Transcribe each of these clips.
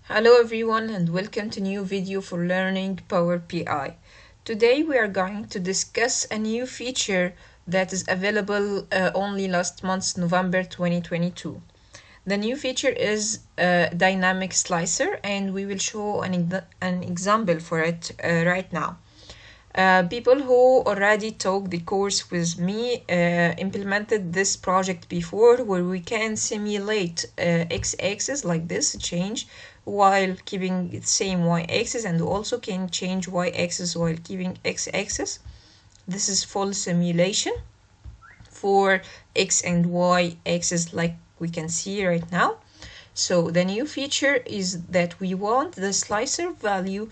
Hello everyone and welcome to new video for learning Power BI. Today we are going to discuss a new feature that is available only last month, November 2022. The new feature is dynamic slicer and we will show an example for it right now. People who already took the course with me implemented this project before where we can simulate x-axis like this change while keeping the same y-axis, and also can change y-axis while keeping x-axis. This is full simulation for x and y axis like we can see right now. So the new feature is that we want the slicer value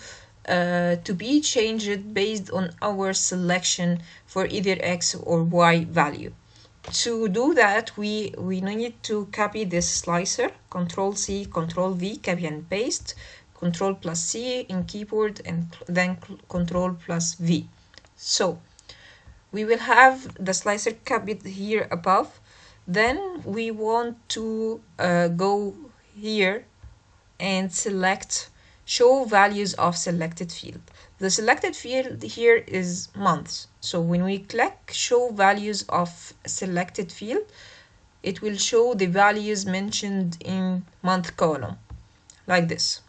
to be changed based on our selection for either x or y value. To do that, we need to copy this slicer, Control C, Control V, copy and paste, Control plus C in keyboard, and then Control plus V. So we will have the slicer copied here above. Then we want to go here and select show values of selected field. The selected field here is months. So when we click show values of selected field, it will show the values mentioned in month column like this.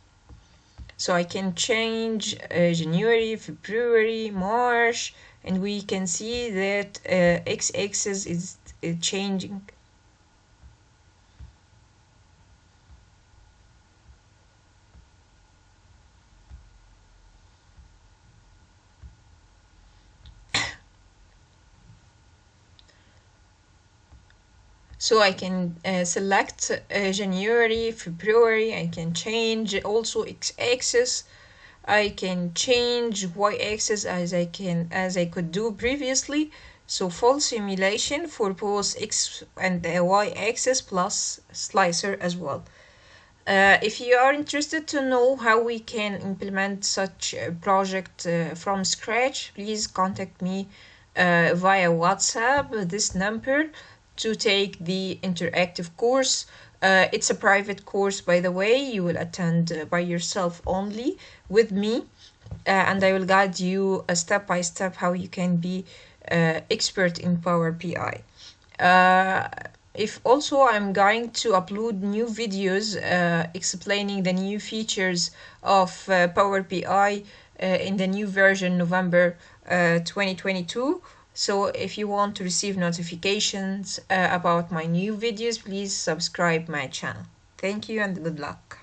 So I can change January, February, March, and we can see that x-axis is changing. So I can select January, February. I can change also x-axis. I can change y-axis as I could do previously. So full simulation for both x and y-axis plus slicer as well. If you are interested to know how we can implement such a project from scratch, please contact me via WhatsApp, this number, to take the interactive course. It's a private course, by the way. You will attend by yourself only with me, and I will guide you step by step how you can be expert in Power BI. If also I'm going to upload new videos explaining the new features of Power BI in the new version November 2022. So if you want to receive notifications about my new videos, please subscribe my channel. Thank you and good luck.